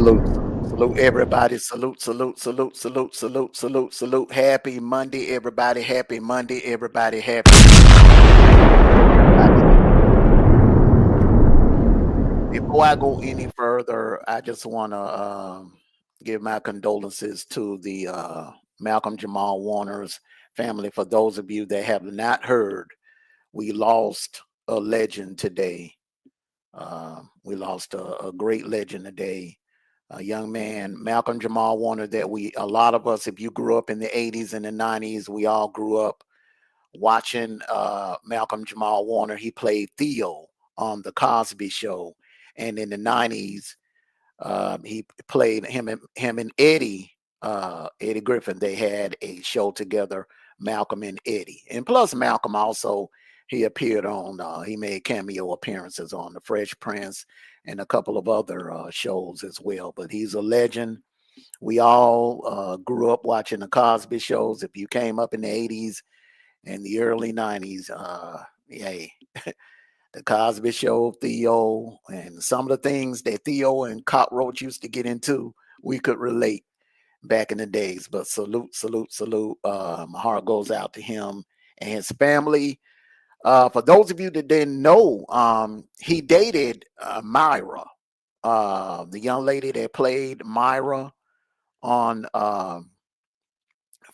Salute everybody. Salute. Happy Monday, everybody. Happy Monday, everybody. Happy everybody. Before I go any further, I just want to give my condolences to the Malcolm Jamal Warner's family. For those of you that have not heard, we lost a legend today. We lost a great legend today, a young man, Malcolm Jamal Warner, that a lot of us, if you grew up in the 80s and the 90s, we all grew up watching Malcolm Jamal Warner. He played Theo on The Cosby Show. And in the 90s, he played him and Eddie Griffin. They had a show together, Malcolm and Eddie. And plus, Malcolm also, he appeared on, he made cameo appearances on The Fresh Prince and a couple of other shows as well. But he's a legend. We all grew up watching the Cosby shows. If you came up in the 80s and the early 90s, hey, the Cosby Show, Theo, and some of the things that Theo and Cockroach used to get into, we could relate back in the days. But salute. My heart goes out to him and his family. For those of you that didn't know, he dated Myra, the young lady that played Myra on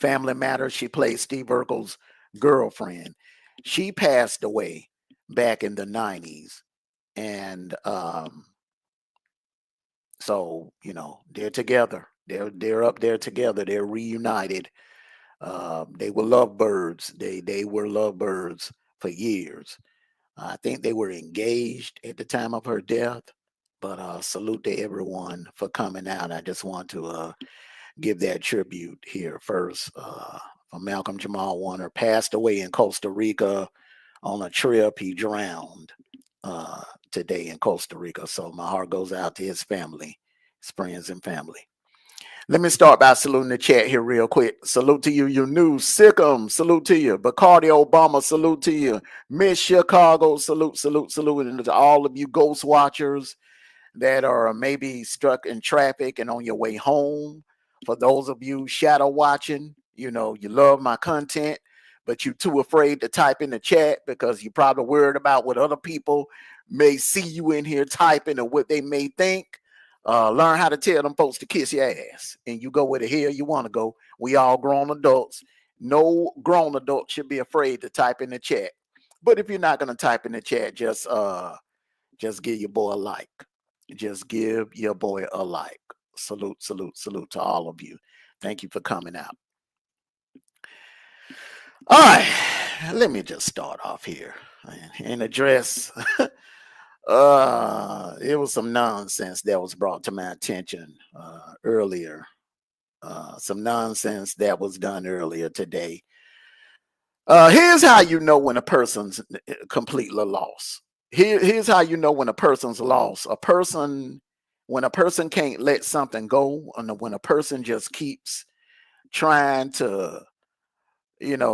Family Matters. She played Steve Urkel's girlfriend. She passed away back in the 90s. And so, they're together. They're up there together. They're reunited. They were lovebirds. They were lovebirds for years. I think they were engaged at the time of her death. But salute to everyone for coming out. I just want to give that tribute here first. For Malcolm Jamal Warner, passed away in Costa Rica on a trip. He drowned today in Costa Rica. So my heart goes out to his family, his friends and family. Let me start by saluting the chat here real quick. Salute to you, you new Sikkim. Salute to you. Bacardi Obama, salute to you. Miss Chicago, salute. And to all of you ghost watchers that are maybe stuck in traffic and on your way home. For those of you shadow watching, you love my content, but you're too afraid to type in the chat because you're probably worried about what other people may see you in here typing or what they may think. Learn how to tell them folks to kiss your ass, and you go where the hell you want to go. We all grown adults. No grown adult should be afraid to type in the chat. But if you're not going to type in the chat, just give your boy a like. Just give your boy a like. Salute to all of you. Thank you for coming out. All right, let me just start off here and address it was some nonsense that was brought to my attention earlier. Some nonsense that was done earlier today. Here's how you know when a person's completely lost. Here's how you know when a person's lost. When a person can't let something go, and when a person just keeps trying to,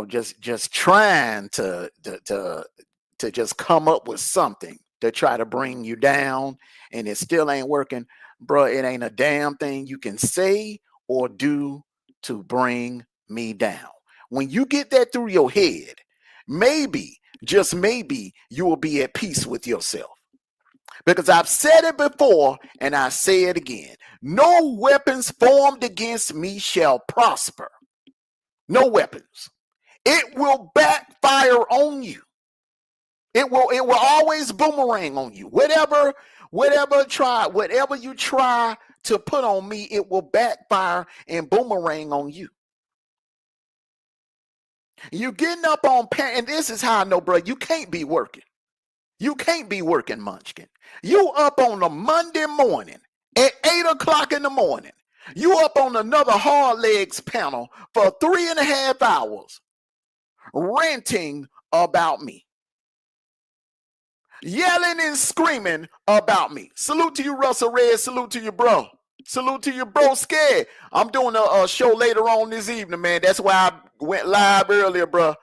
just trying to just come up with something to try to bring you down, and it still ain't working, bro. It ain't a damn thing you can say or do to bring me down. When you get that through your head, maybe, just maybe, you will be at peace with yourself. Because I've said it before and I say it again. No weapons formed against me shall prosper. No weapons. It will backfire on you. It will always boomerang on you. Whatever you try to put on me, it will backfire and boomerang on you. You getting up on and this is how I know, bro, you can't be working. You can't be working, Munchkin. You up on a Monday morning at 8 o'clock in the morning. You up on another Hard Legs panel for 3.5 hours ranting about me. Yelling and screaming about me. Salute to you, Russell Red. Salute to you, bro. Salute to you, bro. Scared. I'm doing a show later on this evening, man. That's why I went live earlier, bro.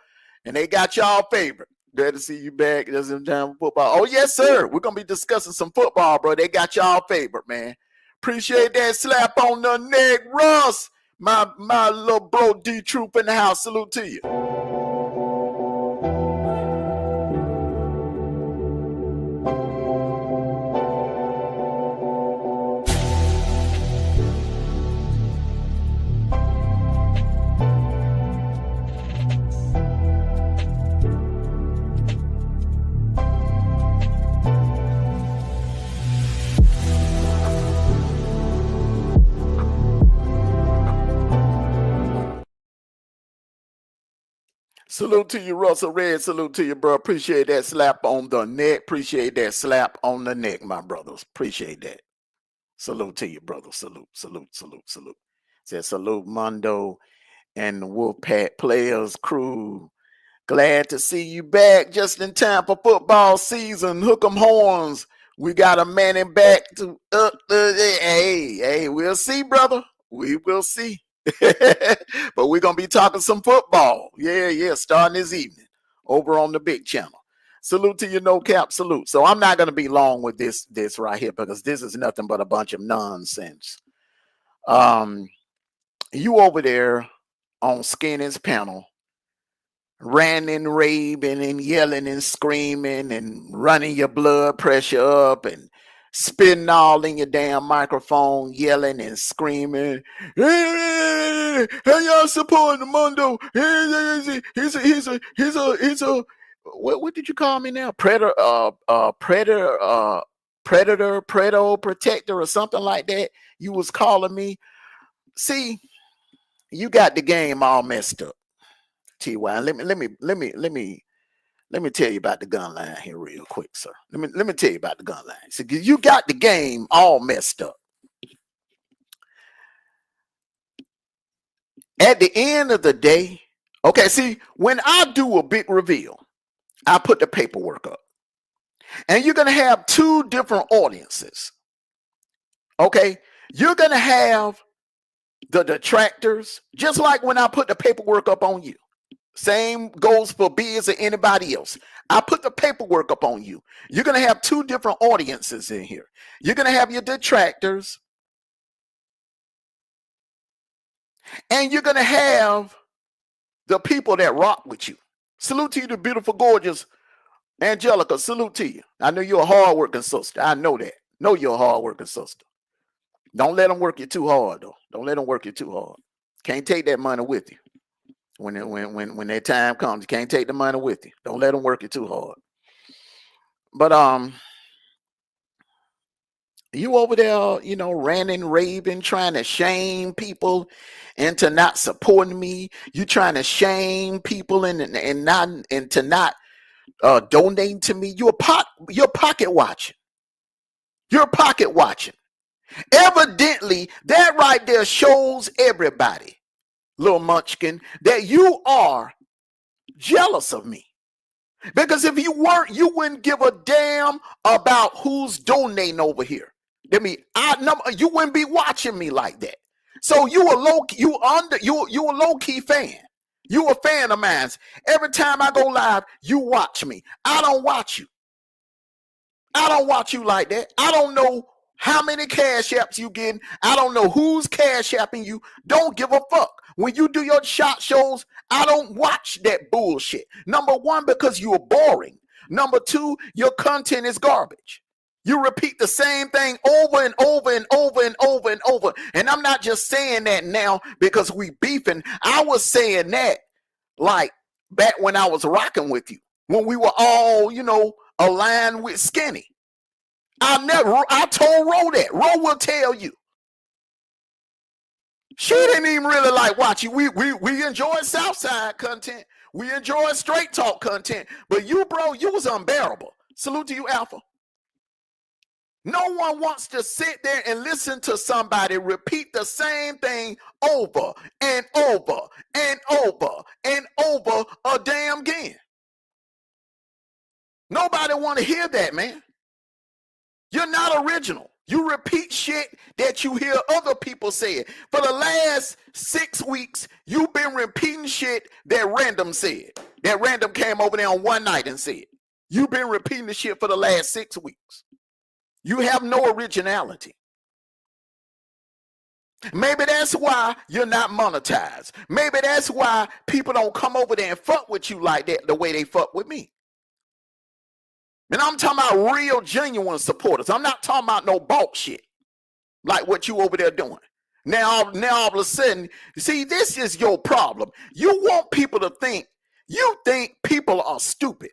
And they got y'all favorite. Glad to see you back. There's some time for football. Oh, yes, sir. We're going to be discussing some football, bro. They got y'all favorite, man. Appreciate that slap on the neck, Russ. My little bro D Troop in the house. Salute to you. Salute to you, Russell Red. Salute to you, bro. Appreciate that slap on the neck. Appreciate that slap on the neck, my brothers. Appreciate that. Salute to you, brother. Salute, salute, salute, salute. Said salute, Mondo and the Wolfpack Players crew. Glad to see you back just in time for football season. Hook 'em horns. We got a man back to hey, we'll see, brother. We will see. But we're gonna be talking some football. Yeah, starting this evening over on the big channel. Salute to you, no cap. Salute. So I'm not gonna be long with this right here because this is nothing but a bunch of nonsense. You over there on Skinny's panel, ranting, raving, and yelling and screaming and running your blood pressure up and spitting all in your damn microphone, yelling and screaming. Hey, y'all supporting the Mondo? He's a what did you call me now? Predator, protector, or something like that. You was calling me. See, you got the game all messed up. TY, let me tell you about the gun line here real quick, sir. Let me tell you about the gun line. So you got the game all messed up. At the end of the day, okay, see, when I do a big reveal, I put the paperwork up. And you're going to have two different audiences. Okay? You're going to have the detractors, just like when I put the paperwork up on you. Same goes for Biz or anybody else. I put the paperwork up on you. You're going to have two different audiences in here. You're going to have your detractors, and you're going to have the people that rock with you. Salute to you, the beautiful, gorgeous Angelica. Salute to you. I know you're a hard-working sister. I know that. Know you're a hard-working sister. Don't let them work you too hard, though. Don't let them work you too hard. Can't take that money with you. When that time comes, you can't take the money with you. Don't let them work you too hard. But you over there, ranting, raving, trying to shame people into not supporting me. You trying to shame people and to not donating to me. You're pocket watching. You're pocket watching. Evidently, that right there shows everybody, little munchkin, that you are jealous of me. Because if you weren't, you wouldn't give a damn about who's donating over here. You wouldn't be watching me like that. So you a low key fan. You a fan of mine. Every time I go live, you watch me. I don't watch you. I don't watch you like that. I don't know how many cash apps you getting. I don't know who's cash apping you. Don't give a fuck. When you do your shot shows, I don't watch that bullshit. Number one, because you are boring. Number two, your content is garbage. You repeat the same thing over and over and over and over and over. And I'm not just saying that now because we beefing. I was saying that like back when I was rocking with you, when we were all, aligned with Skinny. I told Ro that. Ro will tell you. She didn't even really like watching. We enjoyed Southside content. We enjoyed Straight Talk content. But you, bro, you was unbearable. Salute to you, Alpha. No one wants to sit there and listen to somebody repeat the same thing over and over and over and over a damn again. Nobody want to hear that, man. You're not original. You repeat shit that you hear other people say. For the last 6 weeks, you've been repeating shit that Random said. That Random came over there on one night and said. You've been repeating the shit for the last 6 weeks. You have no originality. Maybe that's why you're not monetized. Maybe that's why people don't come over there and fuck with you like that the way they fuck with me. And I'm talking about real, genuine supporters. I'm not talking about no bulk shit like what you over there doing. Now all of a sudden, see, this is your problem. You want people to think, you think people are stupid.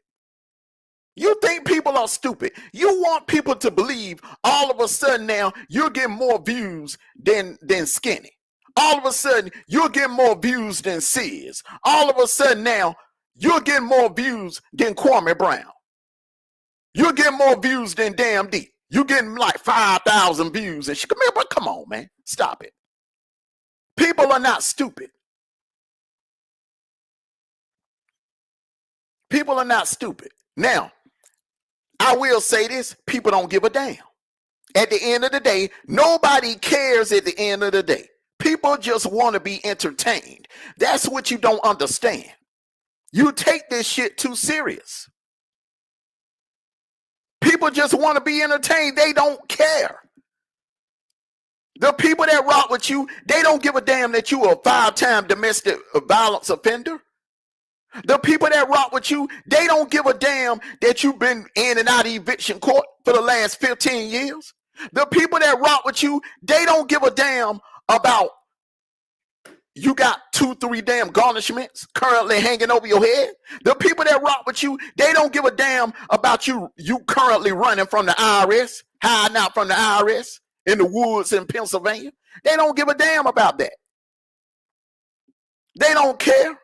You think people are stupid. You want people to believe all of a sudden now you're getting more views than Skinny. All of a sudden you're getting more views than Sears. All of a sudden now you're getting more views than Kwame Brown. You're getting more views than Damn D. You're getting like 5,000 views and shit. But come on, man. Stop it. People are not stupid. People are not stupid. Now, I will say this, people don't give a damn. At the end of the day, nobody cares at the end of the day. People just want to be entertained. That's what you don't understand. You take this shit too serious. People just want to be entertained. They don't care. The people that rock with you, they don't give a damn that you are a 5-time domestic violence offender. The people that rock with you, they don't give a damn that you've been in and out of eviction court for the last 15 years. The people that rock with you, they don't give a damn about you got 2-3 damn garnishments currently hanging over your head. The people that rock with you, they don't give a damn about you currently running from the IRS, hiding out from the IRS in the woods in Pennsylvania. They don't give a damn about that. They don't care.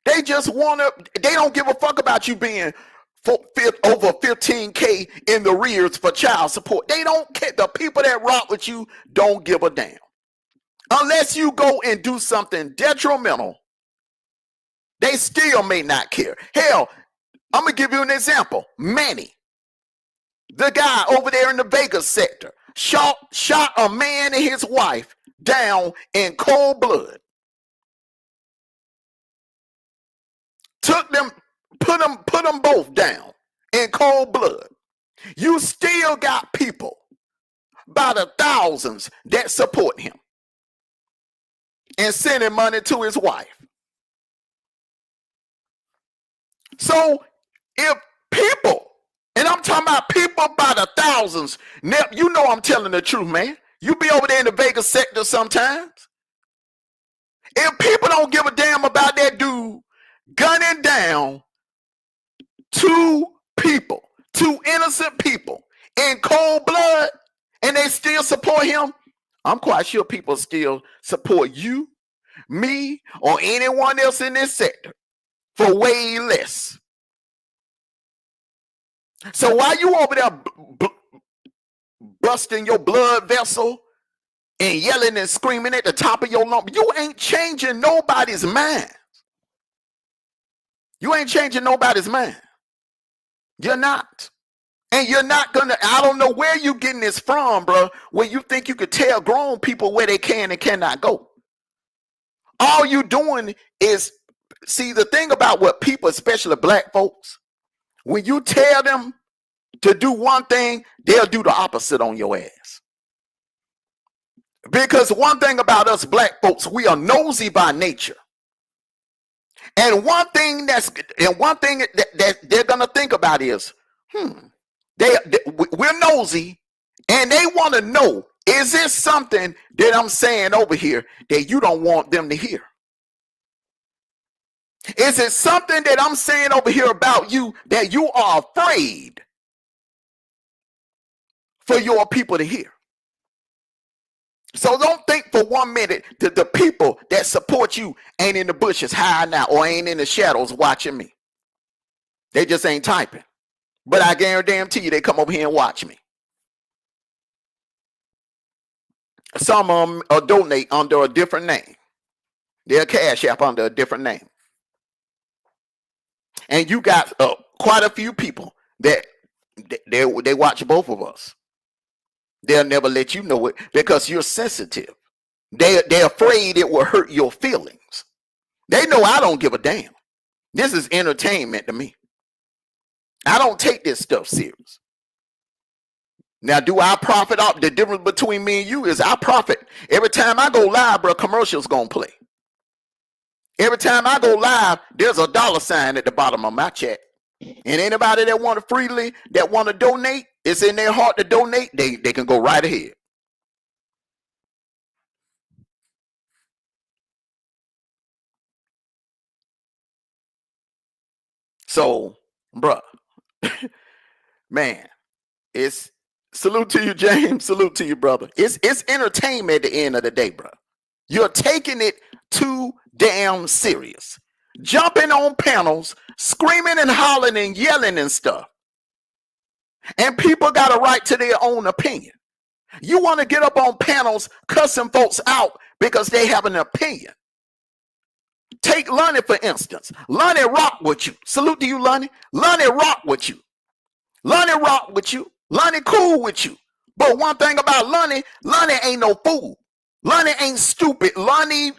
They just they don't give a fuck about you being over 15K in the rears for child support. They don't care. The people that rock with you don't give a damn. Unless you go and do something detrimental, they still may not care. Hell, I'm going to give you an example. Manny, the guy over there in the Vegas sector, shot a man and his wife down in cold blood. Took them, put them both down in cold blood. You still got people by the thousands that support him and sending money to his wife. So if people, and I'm talking about people by the thousands, you know I'm telling the truth, man. You be over there in the Vegas sector sometimes. If people don't give a damn about that dude gunning down two innocent people in cold blood, and they still support him, I'm quite sure people still support you, me, or anyone else in this sector for way less. So while you over there busting your blood vessel and yelling and screaming at the top of your lungs, you ain't changing nobody's mind. You ain't changing nobody's mind. You're not. And you're not gonna, I don't know where you getting this from, bro, where you think you could tell grown people where they can and cannot go. All you doing is, see, the thing about what people, especially black folks, when you tell them to do one thing, they'll do the opposite on your ass. Because one thing about us black folks, we are nosy by nature. And one thing that they're gonna think about is, we're nosy, and they want to know, is this something that I'm saying over here that you don't want them to hear? Is it something that I'm saying over here about you that you are afraid for your people to hear? So don't think for 1 minute that the people that support you ain't in the bushes hiding out or ain't in the shadows watching me. They just ain't typing. But I guarantee you they come over here and watch me. Some of them donate under a different name. They'll cash app under a different name. And you got quite a few people that they watch both of us. They'll never let you know it because you're sensitive. They're afraid it will hurt your feelings. They know I don't give a damn. This is entertainment to me. I don't take this stuff serious. Now, do I profit off? The difference between me and you is I profit. Every time I go live, bro, commercials gonna play. Every time I go live, there's a $sign at the bottom of my check. And anybody that want to freely, that want to donate, it's in their heart to donate, they can go right ahead. So, bruh, man, it's salute to you, James. Salute to you, brother. It's entertainment at the end of the day, bro. You're taking it too damn serious. Jumping on panels, screaming and hollering and yelling and stuff. And people got a right to their own opinion. You want to get up on panels cussing folks out because they have an opinion. Take Lonnie, for instance. Lonnie rock with you. Salute to you, Lonnie. Lonnie rock with you. Lonnie rock with you. Lonnie cool with you. But one thing about Lonnie ain't no fool. Lonnie ain't stupid. Lonnie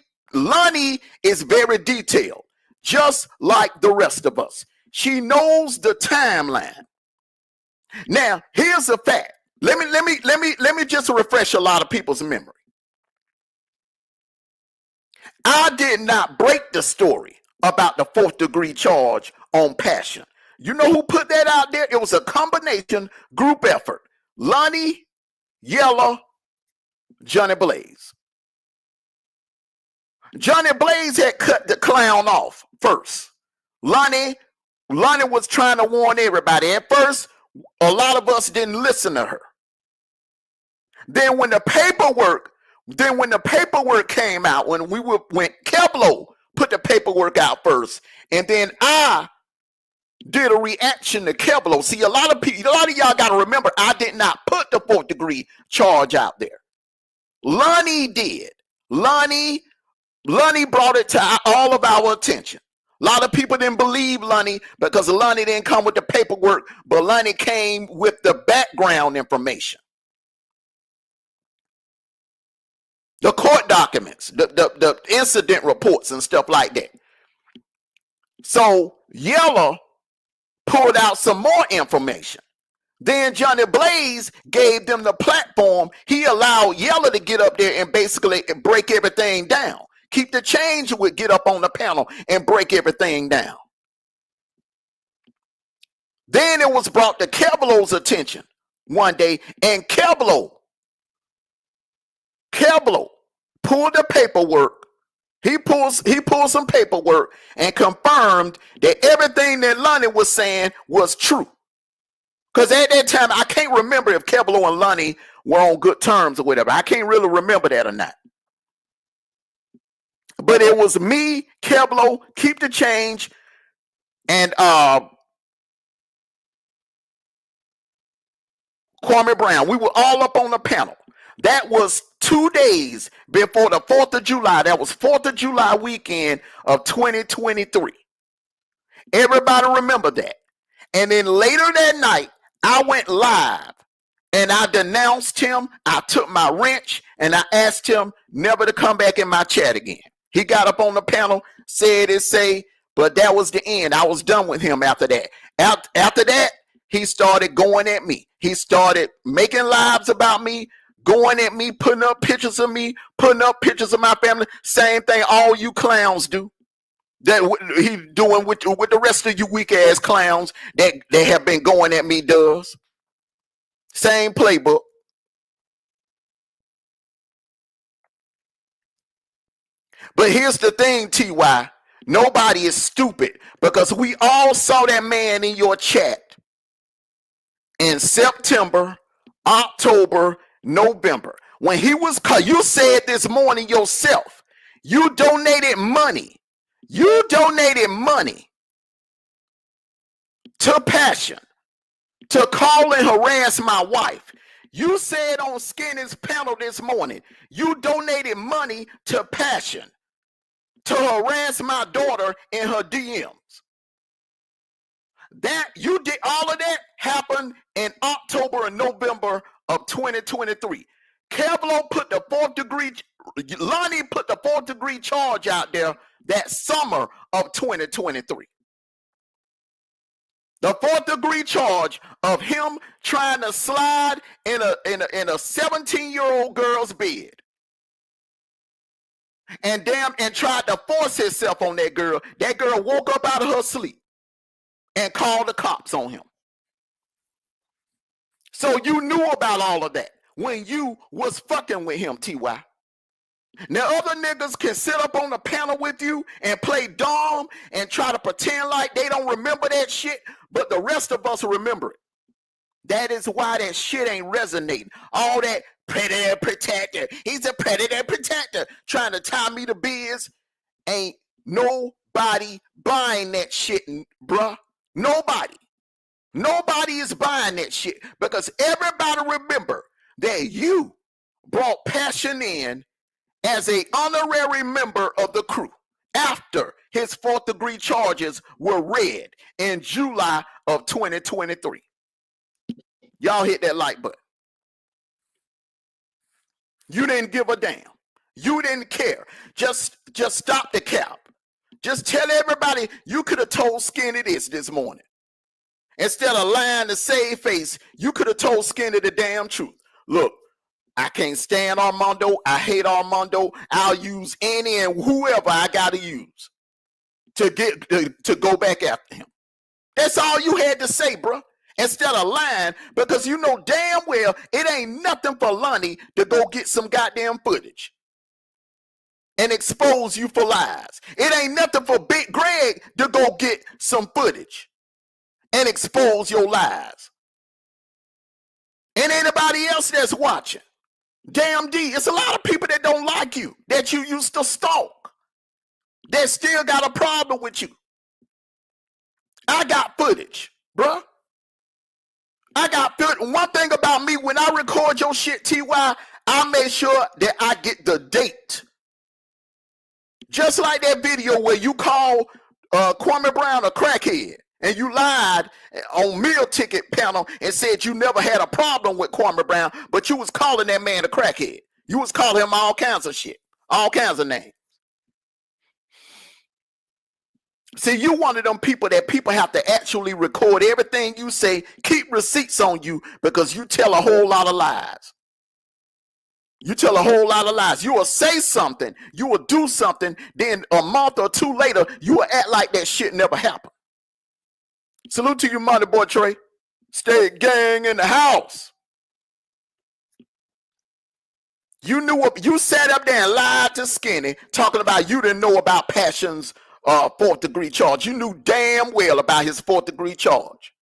is very detailed, just like the rest of us. She knows the timeline. Now, here's a fact. Let me just refresh a lot of people's memory. I did not break the story about the 4th degree charge on Passion. You know who put that out there? It was a combination group effort. Lonnie, Yella, Johnny Blaze. Johnny Blaze had cut the clown off first. Lonnie was trying to warn everybody. At first, a lot of us didn't listen to her. Then when the paperwork came out, when Keblo put the paperwork out first, and then I did a reaction to Keblo. See, a lot of y'all got to remember, I did not put the 4th degree charge out there. Lonnie did. Lonnie brought it to all of our attention. A lot of people didn't believe Lonnie because Lonnie didn't come with the paperwork, but Lonnie came with the background information. The court documents, the incident reports and stuff like that. So Yella pulled out some more information. Then Johnny Blaze gave them the platform. He allowed Yella to get up there and basically break everything down. Keep the Change would get up on the panel and break everything down. Then it was brought to Keblo's attention one day, and Keblo pulled the paperwork. He pulled some paperwork and confirmed that everything that Lonnie was saying was true. Because at that time, I can't remember if Keblo and Lonnie were on good terms or whatever. I can't really remember that or not. But it was me, Keblo, Keep the Change, and Kwame Brown. We were all up on the panel. That was 2 days before the 4th of July. That was 4th of July weekend of 2023. Everybody remember that. And then later that night, I went live and I denounced him. I took my wrench and I asked him never to come back in my chat again. He got up on the panel, said his say, but that was the end. I was done with him after that. After that, he started going at me. He started making lives about me, going at me, putting up pictures of me, putting up pictures of my family. Same thing all you clowns do. That he doing with the rest of you weak ass clowns that have been going at me does. Same playbook. But here's the thing, TY. Nobody is stupid because we all saw that man in your chat in September, October, November. When he was, you said this morning yourself, you donated money. You donated money to Passion to call and harass my wife. You said on Skinny's panel this morning, you donated money to Passion to harass my daughter in her DMs. That you did, all of that happened in October and November of 2023. Keblo put the 4th degree, Lonnie put the 4th degree charge out there that summer of 2023. The 4th degree charge of him trying to slide in a 17-year-old girl's bed. And tried to force himself on that girl. That girl woke up out of her sleep and called the cops on him. So you knew about all of that when you was fucking with him, T.Y. Now other niggas can sit up on the panel with you and play dumb and try to pretend like they don't remember that shit, but the rest of us remember it. That is why that shit ain't resonating. All that predator protector. He's a predator protector trying to tie me to biz. Ain't nobody buying that shit, bruh. Nobody. Nobody is buying that shit because everybody remember that you brought Passion in as an honorary member of the crew after his 4th degree charges were read in July of 2023. Y'all hit that like button. You didn't give a damn. You didn't care. Just stop the cap. Just tell everybody you could have told Skinny this morning. Instead of lying to save face, you could have told Skinny the damn truth. Look, I can't stand Armando. I hate Armando. I'll use any and whoever I got to use to go back after him. That's all you had to say, bro. Instead of lying, because you know damn well it ain't nothing for Lonnie to go get some goddamn footage and expose you for lies. It ain't nothing for Big Greg to go get some footage and expose your lies. And anybody else that's watching. Damn D, it's a lot of people that don't like you, that you used to stalk, that still got a problem with you. I got footage, bruh. I got footage. One thing about me, when I record your shit, TY, I make sure that I get the date. Just like that video where you call Kwame Brown a crackhead and you lied on meal ticket panel and said you never had a problem with Kwame Brown, but you was calling that man a crackhead. You was calling him all kinds of shit, all kinds of names. See, you one of them people that people have to actually record everything you say, keep receipts on you because you tell a whole lot of lies. You tell a whole lot of lies. You will say something, you will do something, then a month or two later, you will act like that shit never happened. Salute to you, money boy Trey. State gang in the house. You knew what you sat up there and lied to Skinny, talking about you didn't know about Passion's 4th degree charge. You knew damn well about his 4th degree charge.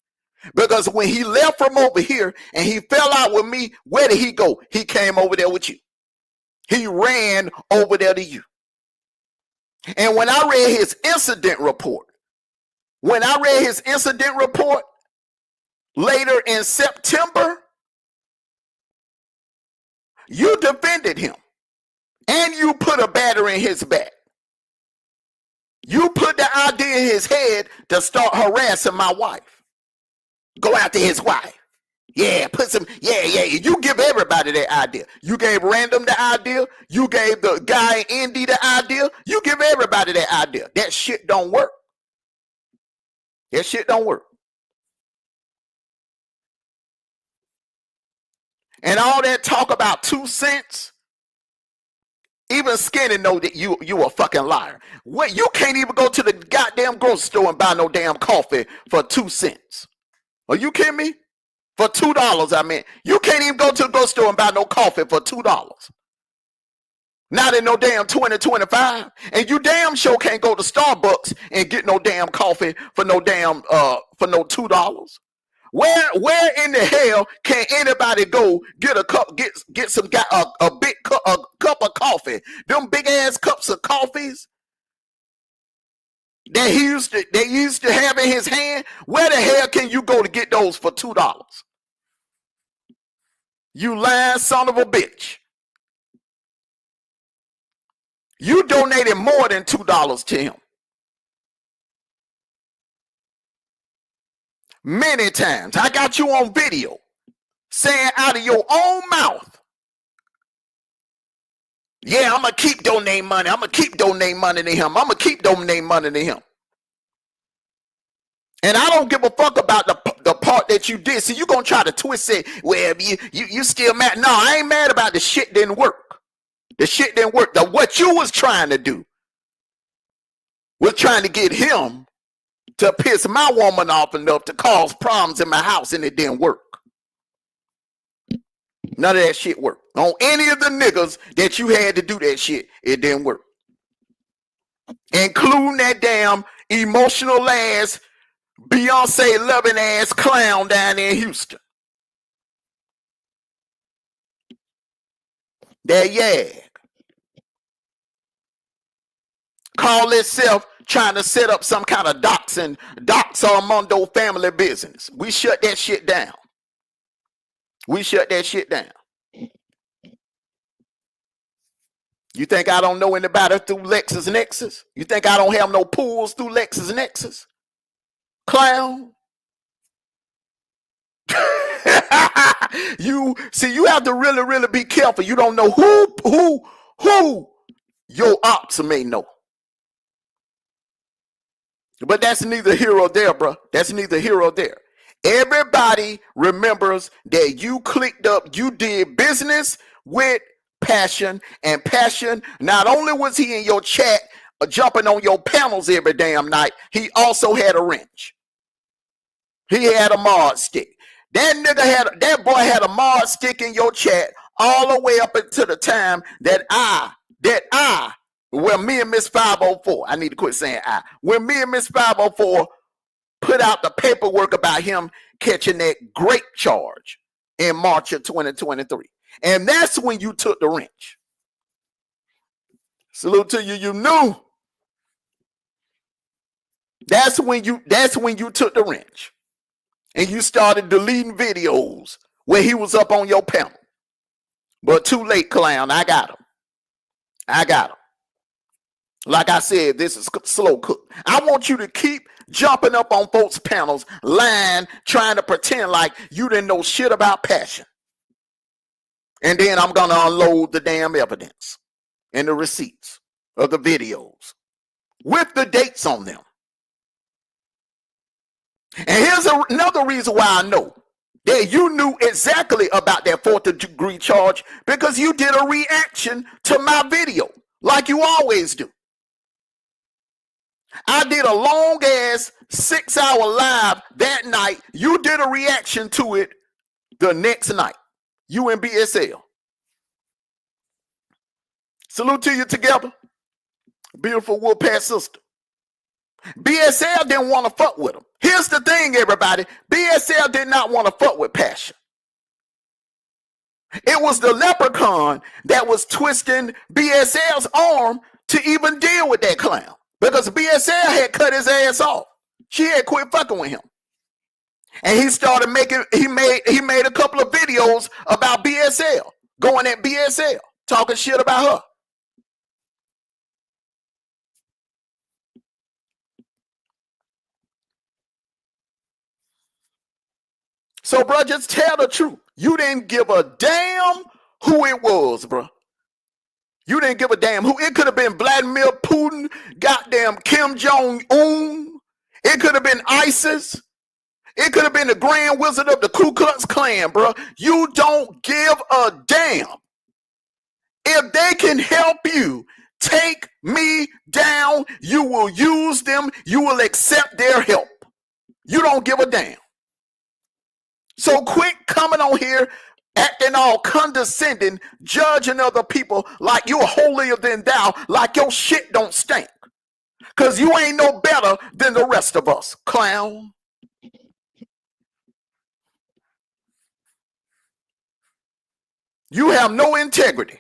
Because when he left from over here and he fell out with me, where did he go? He came over there with you. He ran over there to you. And when I read his incident report, later in September, you defended him and you put a battery in his back. You put the idea in his head to start harassing my wife. Go after his wife. Yeah, you give everybody that idea. You gave Random the idea. You gave the guy in Indy the idea. You give everybody that idea. That shit don't work. That shit don't work. And all that talk about 2 cents, even Skinny know that you a fucking liar. What, you can't even go to the goddamn grocery store and buy no damn coffee for 2 cents. Are you kidding me? For $2, I mean. You can't even go to the grocery store and buy no coffee for $2. Not in no damn 2025. And you damn sure can't go to Starbucks and get no damn coffee for no damn for no $2. Where in the hell can anybody go get a cup, get some a big cup, a cup of coffee? Them big ass cups of coffees that he used to have in his hand. Where the hell can you go to get those for $2? You lying son of a bitch. You donated more than $2 to him. Many times. I got you on video saying out of your own mouth, yeah, I'm going to keep donating money. I'm going to keep donating money to him. I'm going to keep donating money to him. And I don't give a fuck about the part that you did. So you gonna try to twist it. Well, you still mad? No, I ain't mad about the shit didn't work. The shit didn't work. What you was trying to do was trying to get him to piss my woman off enough to cause problems in my house, and it didn't work. None of that shit worked. On any of the niggas that you had to do that shit, it didn't work. Including that damn emotional ass, Beyonce loving ass clown down there in Houston. That yag. Call itself trying to set up some kind of docs or Mondo family business. We shut that shit down. We shut that shit down. You think I don't know anybody through LexisNexis? You think I don't have no pools through LexisNexis? Clown. You have to really be careful. You don't know who your ops may know. But that's neither here or there, bro. That's neither here or there. Everybody remembers that you clicked up, you did business with Passion, and Passion, not only was he in your chat jumping on your panels every damn night, he also had a wrench. He had a mod stick. That boy had a mod stick in your chat all the way up until the time that when me and Miss 504, I need to quit saying when me and Miss 504 put out the paperwork about him catching that grape charge in March of 2023. And that's when you took the wrench. Salute to you. You knew. That's when you took the wrench. And you started deleting videos where he was up on your panel. But too late, clown. I got him. Like I said, this is slow cook. I want you to keep jumping up on folks' panels, lying, trying to pretend like you didn't know shit about Passion. And then I'm going to unload the damn evidence and the receipts of the videos with the dates on them. And here's another reason why I know that you knew exactly about that 4th degree charge, because you did a reaction to my video like you always do. I did a long ass 6-hour live that night. You did a reaction to it the next night. You and BSL. Salute to you together. Beautiful Woodpat sister. BSL didn't want to fuck with him. Here's the thing, everybody. BSL did not want to fuck with Passion. It was the leprechaun that was twisting BSL's arm to even deal with that clown, because BSL had cut his ass off. She had quit fucking with him. And he started he made a couple of videos about BSL, going at BSL, talking shit about her. So, bro, just tell the truth. You didn't give a damn who it was, bro. You didn't give a damn who. It could have been Vladimir Putin, goddamn Kim Jong-un. It could have been ISIS. It could have been the Grand Wizard of the Ku Klux Klan, bro. You don't give a damn. If they can help you take me down, you will use them. You will accept their help. You don't give a damn. So quit coming on here acting all condescending, judging other people like you're holier than thou, like your shit don't stink. Because you ain't no better than the rest of us, clown. You have no integrity.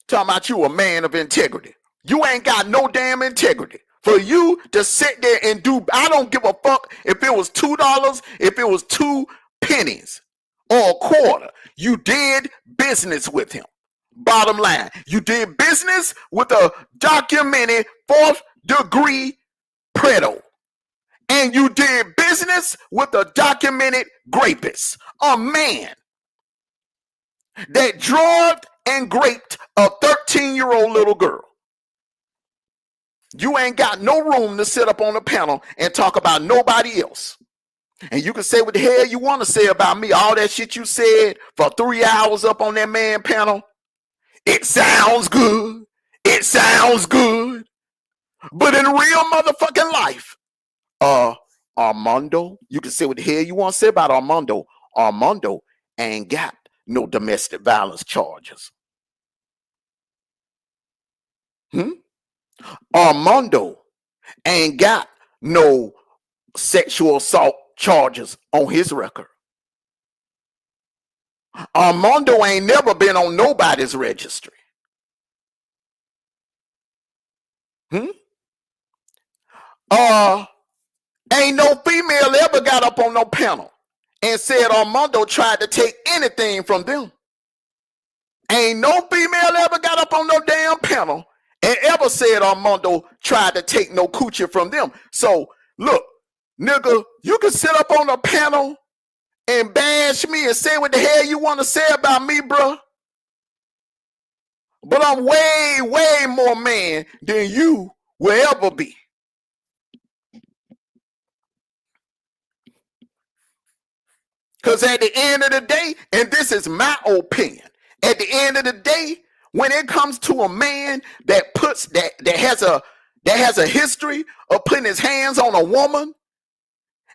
Talking about you a man of integrity. You ain't got no damn integrity. For you to sit there and do, I don't give a fuck if it was $2, if it was 2 pennies or a quarter. You did business with him. Bottom line, you did business with a documented 4th degree predator. And you did business with a documented rapist. A man that drugged and raped a 13-year-old little girl. You ain't got no room to sit up on the panel and talk about nobody else. And you can say what the hell you want to say about me. All that shit you said for 3 hours up on that man panel. It sounds good. It sounds good. But in real motherfucking life, Armando, you can say what the hell you want to say about Armando. Armando ain't got no domestic violence charges. Armando ain't got no sexual assault charges on his record. Armando ain't never been on nobody's registry. Ain't no female ever got up on no panel and said Armando tried to take anything from them. Ain't no female ever got up on no damn panel and ever said Armando tried to take no coochie from them. So look, nigga, you can sit up on a panel and bash me and say what the hell you want to say about me, bro. But I'm way, way more man than you will ever be. Because at the end of the day, and this is my opinion, at the end of the day, when it comes to a man that has a history of putting his hands on a woman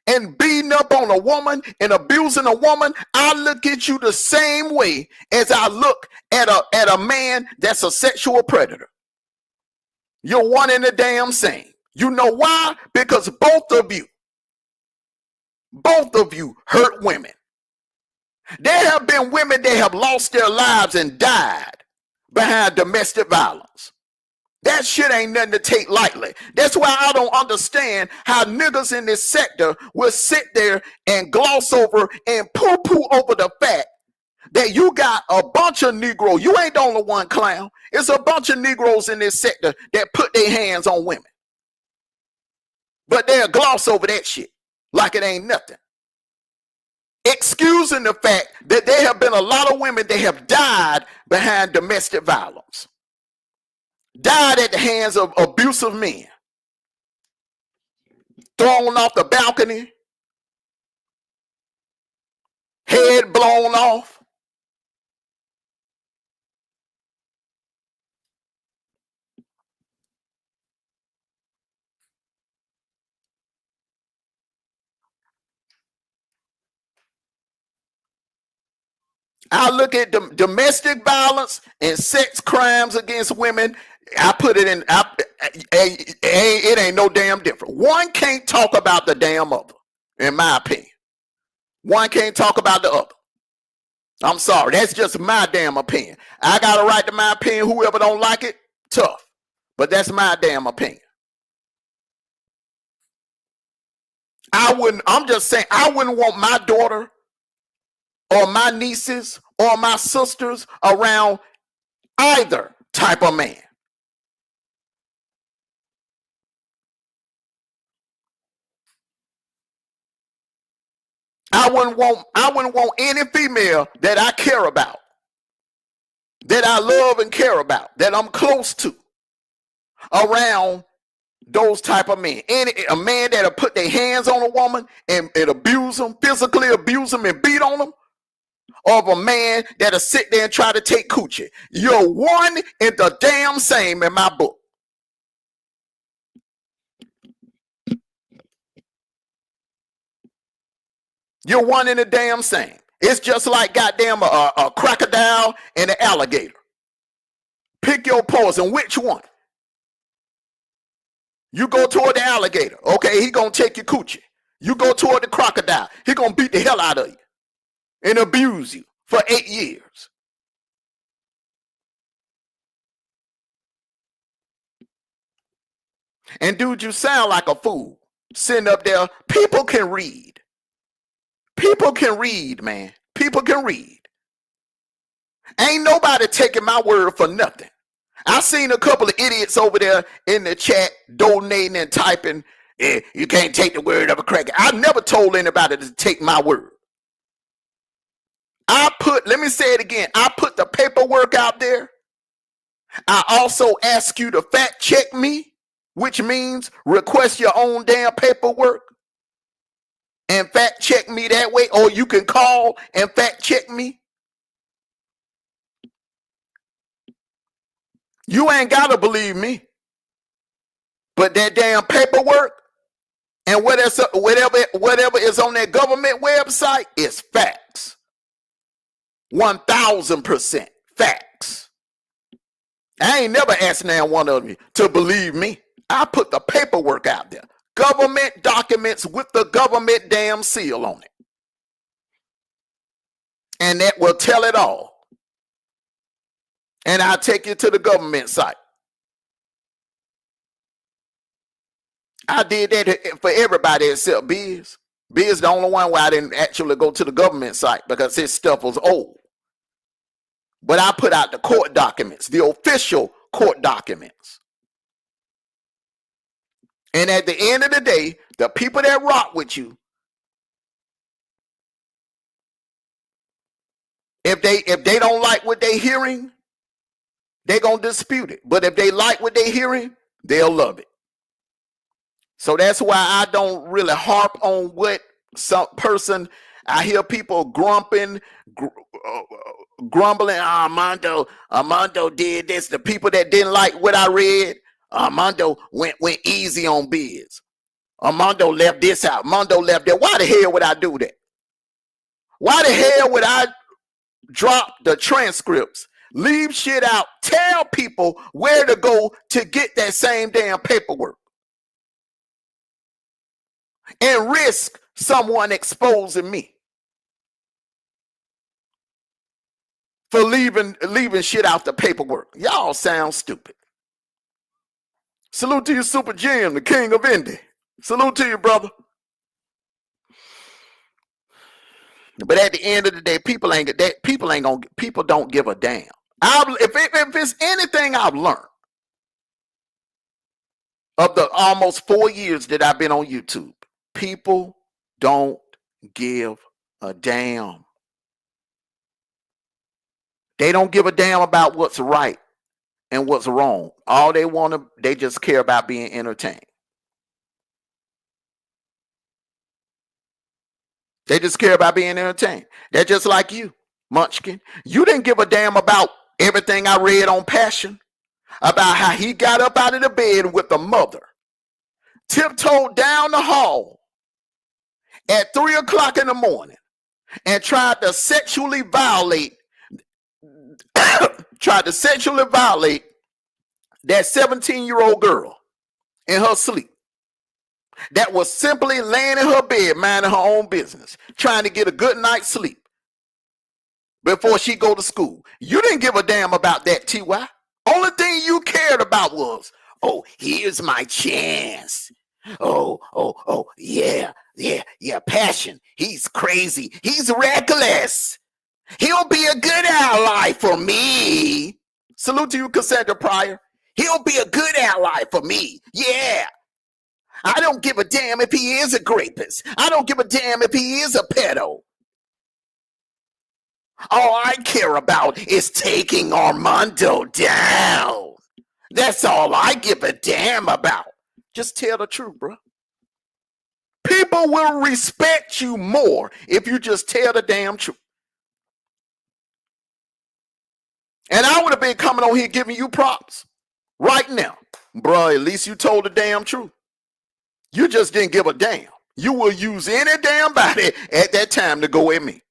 and beating up on a woman and abusing a woman, I look at you the same way as I look at a man that's a sexual predator. You're one and the damn same. You know why? Because both of you hurt women. There have been women that have lost their lives and died behind domestic violence. That shit ain't nothing to take lightly. That's why I don't understand how niggas in this sector will sit there and gloss over and poo-poo over the fact that you got a bunch of Negroes. You ain't the only one, clown. It's a bunch of Negroes in this sector that put their hands on women. But they'll gloss over that shit like it ain't nothing. Excusing the fact that there have been a lot of women that have died behind domestic violence. Died at the hands of abusive men. Thrown off the balcony. Head blown off. I look at domestic violence and sex crimes against women. I put it in, it ain't no damn different. One can't talk about the damn other, in my opinion. One can't talk about the other. I'm sorry, that's just my damn opinion. I got a right to my opinion. Whoever don't like it, tough. But that's my damn opinion. I'm just saying, I wouldn't want my daughter or my nieces or my sisters around either type of man. I wouldn't want any female that I care about, that I love and care about, that I'm close to, around those type of men. A man that'll put their hands on a woman and abuse them, physically abuse them and beat on them, or of a man that'll sit there and try to take coochie. You're one and the damn same in my book. You're one and the damn same. It's just like goddamn a crocodile and an alligator. Pick your poison. Which one? You go toward the alligator. Okay, he gonna take your coochie. You go toward the crocodile. He gonna beat the hell out of you and abuse you for 8 years. And dude, you sound like a fool sitting up there. People can read. People can read, man. People can read. Ain't nobody taking my word for nothing. I seen a couple of idiots over there in the chat donating and typing, you can't take the word of a cracker. I never told anybody to take my word. Let me say it again. I put the paperwork out there. I also ask you to fact check me. which means request your own damn paperwork and fact check me that way, or you can call and fact check me. You ain't gotta believe me, but that damn paperwork and whatever is on that government website is facts. 1000% facts. I ain't never asked now one of you to believe me. I put the paperwork out there. Government documents with the government damn seal on it. And that will tell it all. And I'll take you to the government site. I did that for everybody except Biz. Biz the only one where I didn't actually go to the government site because his stuff was old. But I put out the court documents, the official court documents. And at the end of the day, the people that rock with you, if they don't like what they're hearing, they're going to dispute it. But if they like what they're hearing, they'll love it. So that's why I don't really harp on what some person, I hear people grumbling, Armando did this. The people that didn't like what I read, Armando went easy on Biz. Armando left this out. Armando left that. Why the hell would I do that? Why the hell would I drop the transcripts, leave shit out, tell people where to go to get that same damn paperwork, and risk someone exposing me for leaving shit out the paperwork? Y'all sound stupid. Salute to you, Super Jim, the king of Indy. Salute to you, brother. But at the end of the day, people don't give a damn. If it's anything I've learned of the almost 4 years that I've been on YouTube, people don't give a damn. They don't give a damn about what's right and what's wrong. All they just care about being entertained. They just care about being entertained. They're just like you, Munchkin. You didn't give a damn about everything I read on Passion, about how he got up out of the bed with the mother, tiptoed down the hall at 3 o'clock in the morning and tried to sexually violate that 17-year-old girl in her sleep that was simply laying in her bed minding her own business, trying to get a good night's sleep before she go to school. You didn't give a damn about that, TY. Only thing you cared about was, oh, here's my chance. Oh, yeah, Passion. He's crazy. He's reckless. He'll be a good ally for me. Salute to you, Cassandra Pryor. He'll be a good ally for me. Yeah. I don't give a damn if he is a rapist. I don't give a damn if he is a pedo. All I care about is taking Armando down. That's all I give a damn about. Just tell the truth, bro. People will respect you more if you just tell the damn truth. And I would have been coming on here giving you props right now. Bro, at least you told the damn truth. You just didn't give a damn. You will use any damn body at that time to go at me.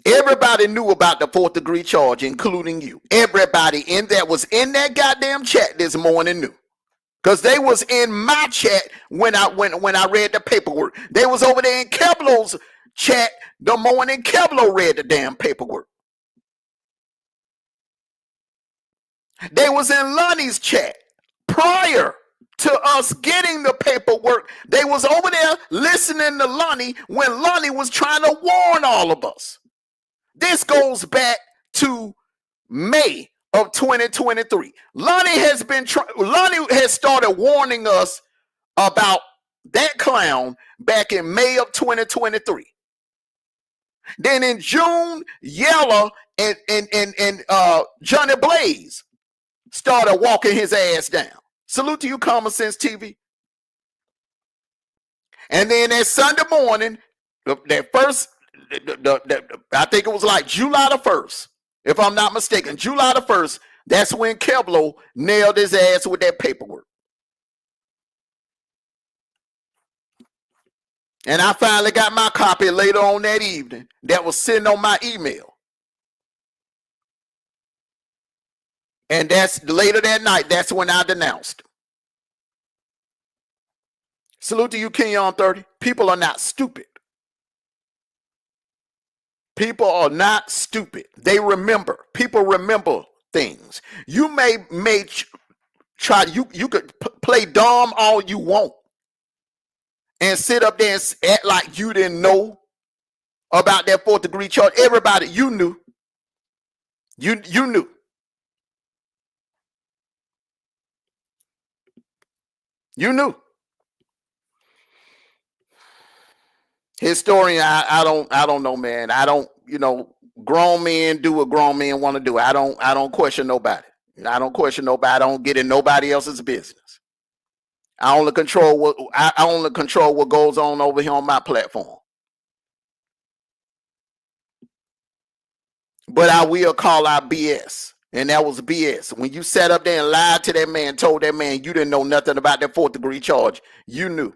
Everybody knew about the 4th degree charge, including you. Everybody in that was in that goddamn chat this morning knew. Because they was in my chat when I read the paperwork. They was over there in Keblo's chat the morning Keblo read the damn paperwork. They was in Lonnie's chat prior to us getting the paperwork. They was over there listening to Lonnie when Lonnie was trying to warn all of us. This goes back to May of 2023. Lonnie has started warning us about that clown back in May of 2023. Then in June, Yella and Johnny Blaze started walking his ass down. Salute to you, Common Sense TV. And then that Sunday morning, that first, I think it was like July the 1st, if I'm not mistaken, July the 1st, that's when Kevlo nailed his ass with that paperwork. And I finally got my copy later on that evening that was sitting on my email. And that's later that night, that's when I denounced. Salute to you, Kenyon 30. People are not stupid. People are not stupid. They remember. People remember things. You may try, you could play dumb all you want and sit up there and act like you didn't know about that 4th degree charge. Everybody, you knew. You knew. You knew. Historian, I don't know, man. I don't, grown men do what grown men want to do. I don't question nobody. I don't question nobody. I don't get in nobody else's business. I only control what goes on over here on my platform. But I will call out BS. And that was BS. When you sat up there and lied to that man, told that man you didn't know nothing about that 4th degree charge, you knew.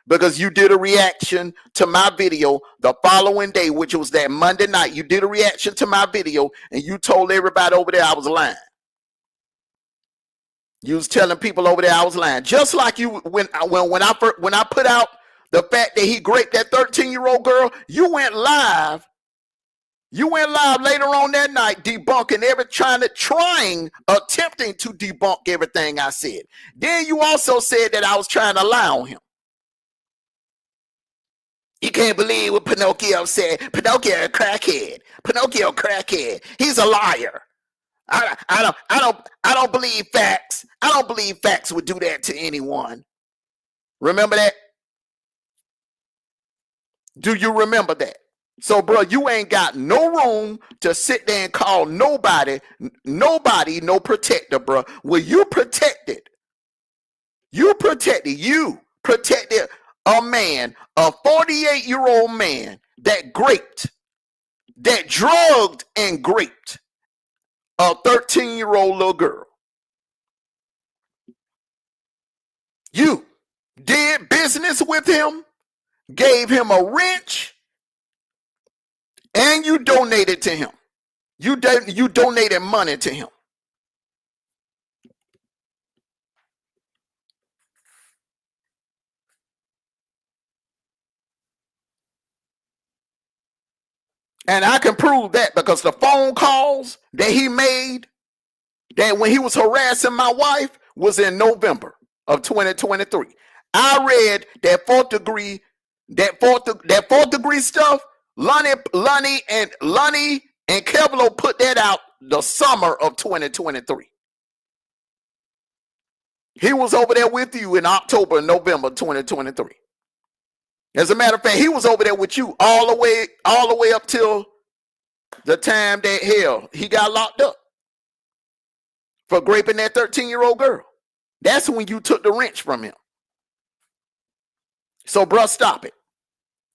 Because you did a reaction to my video the following day, which was that Monday night. You did a reaction to my video and you told everybody over there I was lying. You was telling people over there I was lying. Just like you when I put out the fact that he raped that 13-year-old girl, you went live. You went live later on that night debunking attempting to debunk everything I said. Then you also said that I was trying to lie on him. You can't believe what Pinocchio said. Pinocchio a crackhead. Pinocchio crackhead. He's a liar. I don't believe facts. I don't believe facts would do that to anyone. Remember that? Do you remember that? So, bro, you ain't got no room to sit there and call nobody no protector, bro. Well, you protected a man, a 48-year-old man that drugged and raped a 13-year-old little girl. You did business with him, gave him a wrench, and you donated to him. You donated money to him. And I can prove that because the phone calls that he made that when he was harassing my wife was in November of 2023. I read that fourth degree stuff. Lonnie and Kevlo put that out the summer of 2023. He was over there with you in October and November 2023. As a matter of fact, he was over there with you all the way up till the time that he got locked up for raping that 13-year-old girl. That's when you took the wrench from him. So, bruh, stop it.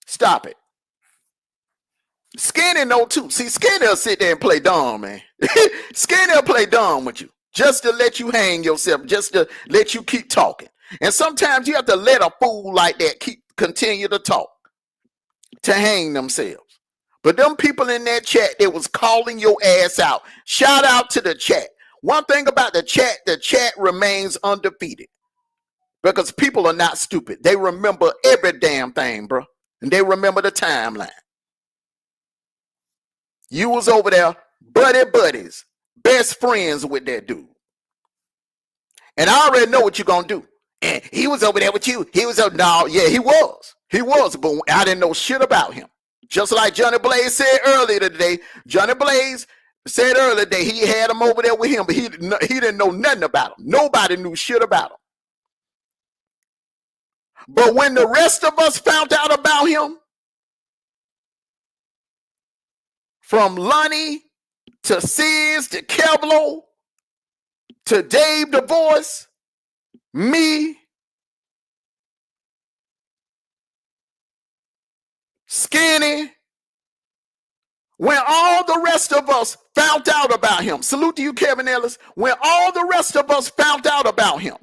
Stop it. Skinny know too. See, Skinny will sit there and play dumb, man. Skinny will play dumb with you just to let you hang yourself, just to let you keep talking. And sometimes you have to let a fool like that continue to talk to hang themselves. But them people in that chat, they was calling your ass out. Shout out to the chat. One thing about the chat remains undefeated because people are not stupid. They remember every damn thing, bro. And they remember the timeline. You was over there, buddies, best friends with that dude. And I already know what you're going to do. And he was over there with you. He was, no, yeah, he was. He was, but I didn't know shit about him. Just like Johnny Blaze said earlier today. Johnny Blaze said earlier that he had him over there with him, but he didn't know nothing about him. Nobody knew shit about him. But when the rest of us found out about him, from Lonnie to Sis to Kevlo to Dave the Voice, me, Skinny, when all the rest of us found out about him, salute to you, Kevin Ellis, when all the rest of us found out about him,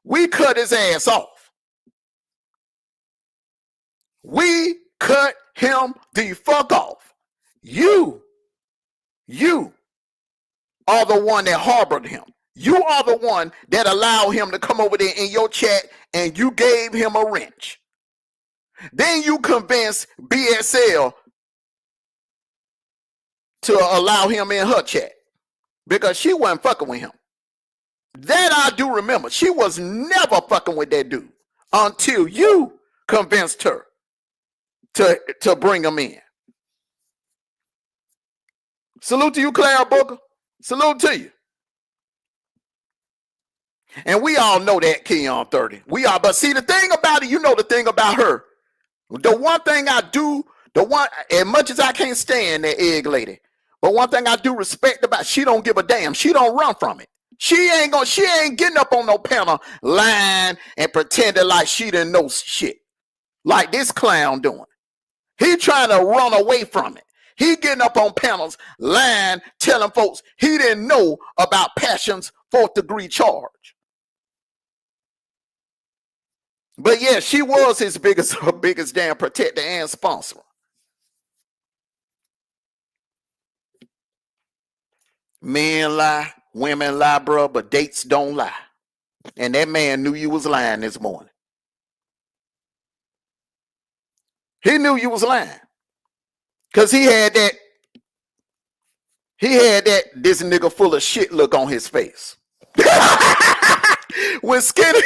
we cut his ass off. We cut him the fuck off. You are the one that harbored him. You are the one that allowed him to come over there in your chat and you gave him a wrench. Then you convinced BSL to allow him in her chat because she wasn't fucking with him. That I do remember. She was never fucking with that dude until you convinced her to bring him in. Salute to you, Clara Booker. Salute to you. And we all know that Keon 30. We are, but see the thing about it, you know the thing about her. The one thing I do, as much as I can't stand that egg lady, but one thing I do respect about, she don't give a damn. She don't run from it. She ain't getting up on no panel lying and pretending like she didn't know shit. Like this clown doing. He trying to run away from it. He getting up on panels lying, telling folks he didn't know about Passion's 4th degree charge. But yeah, she was his biggest damn protector and sponsor. Men lie, women lie, bro, but dates don't lie. And that man knew you was lying this morning. He knew you was lying. Because he had that this nigga full of shit look on his face. When Skinny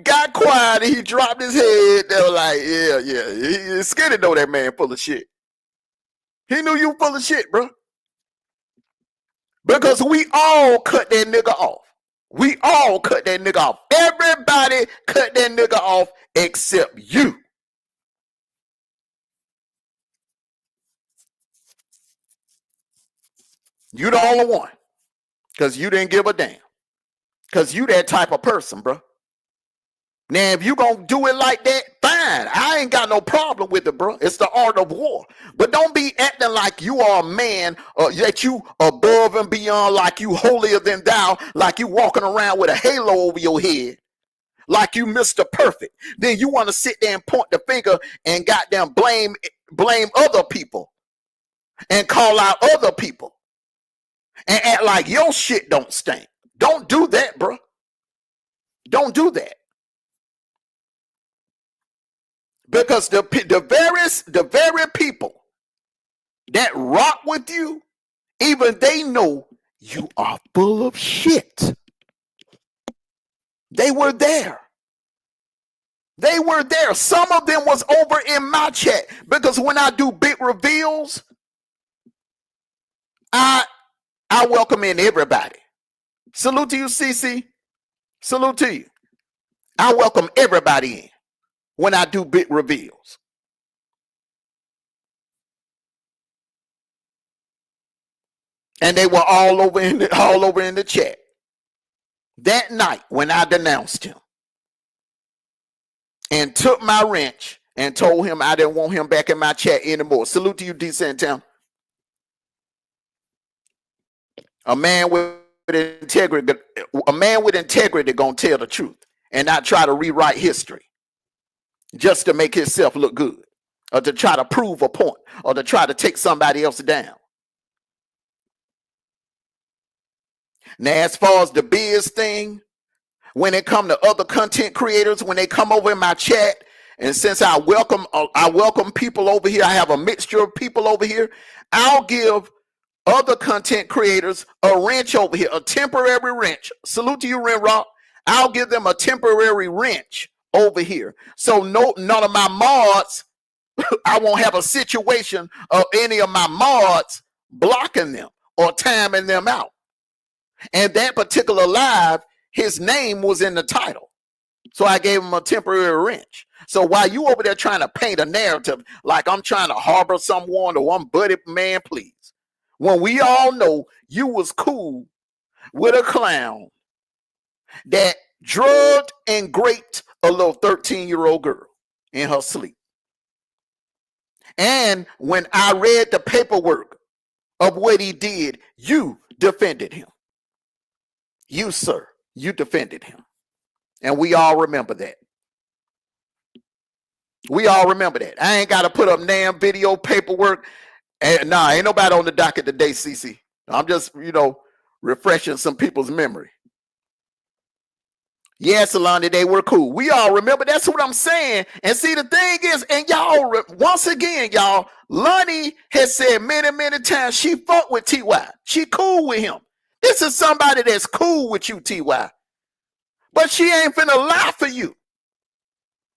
got quiet and he dropped his head, they were like, yeah. Skinny know that man full of shit. He knew you full of shit, bro. Because we all cut that nigga off. We all cut that nigga off. Everybody cut that nigga off except you. You the only one. Because you didn't give a damn. Because you that type of person, bro. Now, if you gonna do it like that, fine. I ain't got no problem with it, bro. It's the art of war. But don't be acting like you are a man, that you above and beyond, like you holier than thou, like you walking around with a halo over your head, like you Mr. Perfect. Then you want to sit there and point the finger and goddamn blame other people and call out other people and act like your shit don't stink. Don't do that, bro. Don't do that. Because the very people that rock with you, even they know you are full of shit. They were there. They were there. Some of them was over in my chat because when I do big reveals, I welcome in everybody. Salute to you, CC. Salute to you. I welcome everybody in when I do big reveals. And they were all over in the chat. That night when I denounced him and took my wrench and told him I didn't want him back in my chat anymore. Salute to you, D. Santown. A man with integrity gonna tell the truth and not try to rewrite history just to make himself look good or to try to prove a point or to try to take somebody else down. Now, as far as the biz thing, when it come to other content creators, when they come over in my chat, and since I welcome people over here, I have a mixture of people over here, I'll give other content creators a wrench over here, a temporary wrench. Salute to you, Ren Rock. I'll give them a temporary wrench over here. So none of my mods, I won't have a situation of any of my mods blocking them or timing them out. And that particular live, his name was in the title. So I gave him a temporary wrench. So while you over there trying to paint a narrative like I'm trying to harbor someone or I'm buddy, man, please. When we all know you was cool with a clown that drugged and raped a little 13-year-old girl in her sleep. And when I read the paperwork of what he did, you defended him. You, sir, you defended him. And we all remember that. We all remember that. I ain't got to put up damn video paperwork. And nah, ain't nobody on the docket today, CC. I'm just, refreshing some people's memory. Yes, Alani, they were cool. We all remember. That's what I'm saying. And see, the thing is, and y'all, once again, y'all, Lonnie has said many, many times she fought with T.Y. She cool with him. This is somebody that's cool with you, T.Y. But she ain't finna lie for you.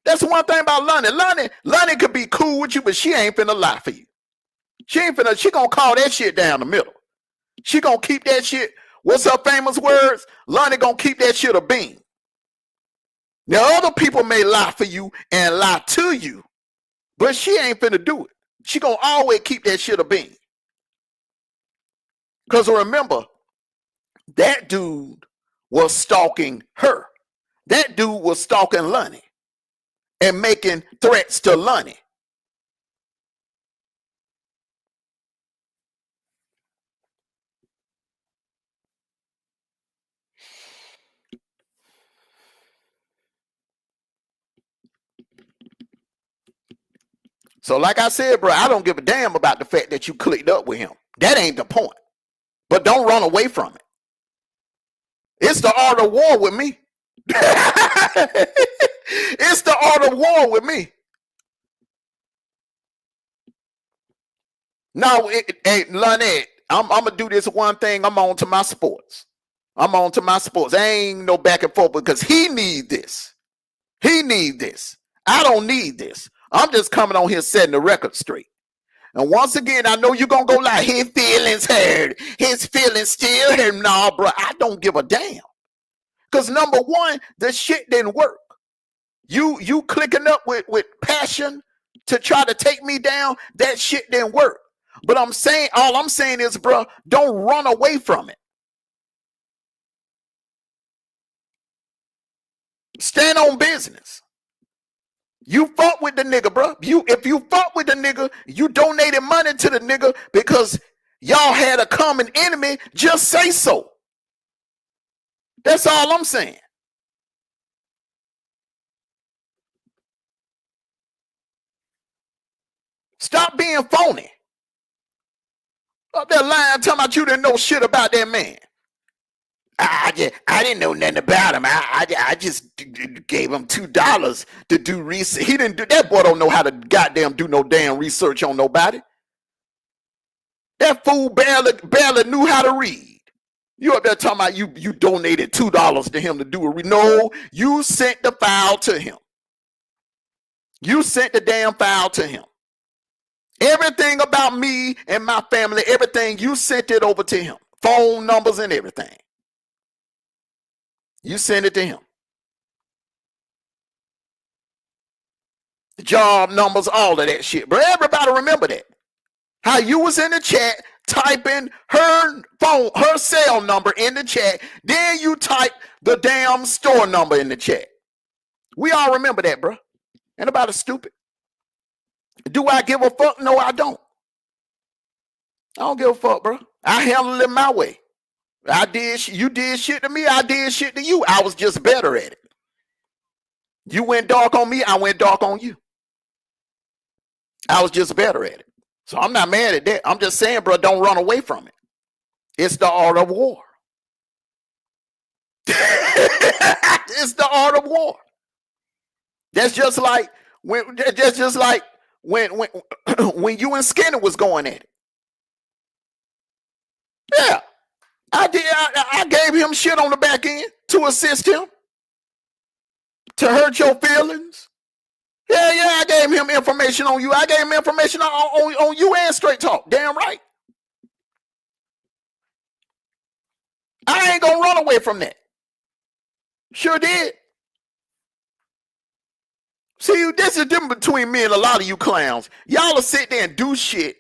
That's one thing about Lonnie. Lonnie could be cool with you, but she ain't finna lie for you. She gonna call that shit down the middle. She gonna keep that shit. What's her famous words? Lonnie gonna keep that shit a bean. Now, other people may lie for you and lie to you, but she ain't finna do it. She gonna always keep that shit a bean. Because remember, that dude was stalking her. That dude was stalking Lonnie and making threats to Lonnie. So like I said, bro, I don't give a damn about the fact that you clicked up with him. That ain't the point. But don't run away from it. It's the art of war with me. It's the art of war with me. No, hey, Lynette, I'm going to do this one thing. I'm on to my sports. I ain't no back and forth because he need this. I don't need this. I'm just coming on here setting the record straight. And once again, I know you're going to go like, his feelings hurt. His feelings still hurt. Nah, bro, I don't give a damn. Because number one, the shit didn't work. You clicking up with passion to try to take me down, that shit didn't work. But all I'm saying is, bro, don't run away from it. Stand on business. You fought with the nigga, bro. If you fought with the nigga, you donated money to the nigga because y'all had a common enemy, just say so. That's all I'm saying. Stop being phony. Up there lying, talking about you didn't know shit about that man. I didn't know nothing about him. I just gave him $2 to do research. He didn't do that. Boy don't know how to goddamn do no damn research on nobody. That fool barely knew how to read. You up there talking about you donated $2 to him to do a no, you sent the file to him. You sent the damn file to him. Everything about me and my family, everything, you sent it over to him. Phone numbers and everything. You send it to him. Job numbers, all of that shit. But everybody remember that. How you was in the chat typing her phone, her cell number in the chat. Then you type the damn store number in the chat. We all remember that, bro. Ain't nobody stupid. Do I give a fuck? No, I don't. I don't give a fuck, bro. I handle it my way. You did shit to me, I did shit to you. I was just better at it. You went dark on me, I went dark on you. I was just better at it. So I'm not mad at that. I'm just saying, bro, don't run away from it. It's the art of war. It's the art of war. That's just like when when you and Skinner was going at it. Yeah. I gave him shit on the back end to assist him, to hurt your feelings. Yeah, I gave him information on you. I gave him information on you and Straight Talk. Damn right. I ain't gonna run away from that. Sure did. See, this is the difference between me and a lot of you clowns. Y'all will sit there and do shit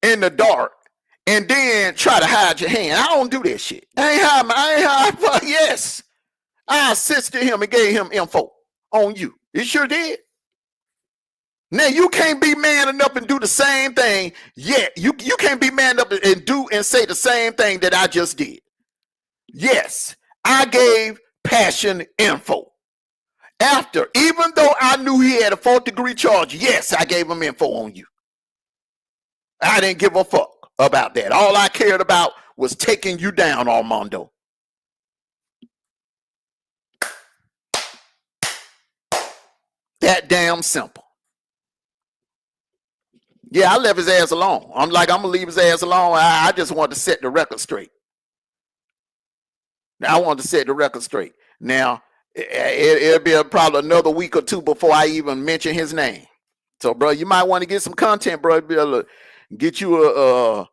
in the dark and then try to hide your hand. I don't do that shit. I ain't hide. Yes. I assisted him and gave him info on you. It sure did. Now you can't be man enough and do the same thing yet. You can't be man enough and do and say the same thing that I just did. Yes, I gave Passion info. After, even though I knew he had a 4th-degree charge, yes, I gave him info on you. I didn't give a fuck about that. All I cared about was taking you down, Armando. That damn simple. Yeah, I left his ass alone. I'm gonna leave his ass alone. I just wanted to set the record straight. Now I wanted to set the record straight. Now it'll be probably another week or two before I even mention his name. So, bro, you might want to get some content, bro. Be able to get you a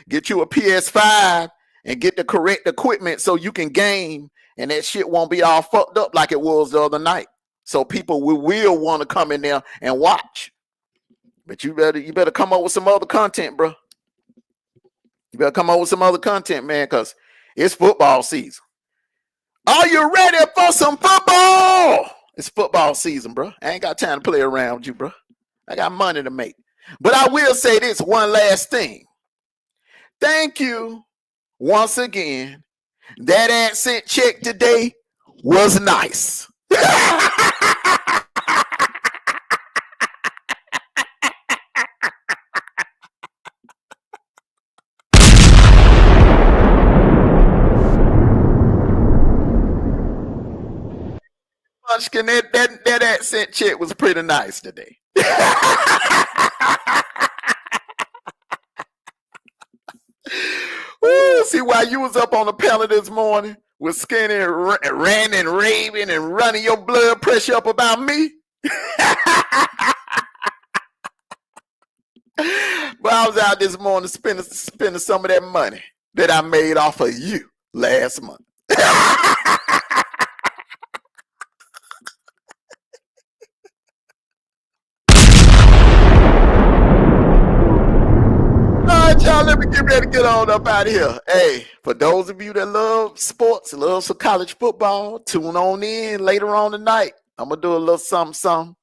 get you a PS5 and get the correct equipment so you can game, and that shit won't be all fucked up like it was the other night. So people will want to come in there and watch. But you better come up with some other content, bro. You better come up with some other content, man, because it's football season. Are you ready for some football? It's football season, bro. I ain't got time to play around with you, bro. I got money to make. But I will say this one last thing. Thank you once again. That accent check today was nice. Munchkin, that accent check was pretty nice today. Ooh, see why you was up on the panel this morning with Skinny ranting and raving and running your blood pressure up about me? But I was out this morning spending some of that money that I made off of you last month. Y'all, let me get ready to get on up out of here. Hey, for those of you that love sports, love some college football, tune on in later on tonight. I'm going to do a little something,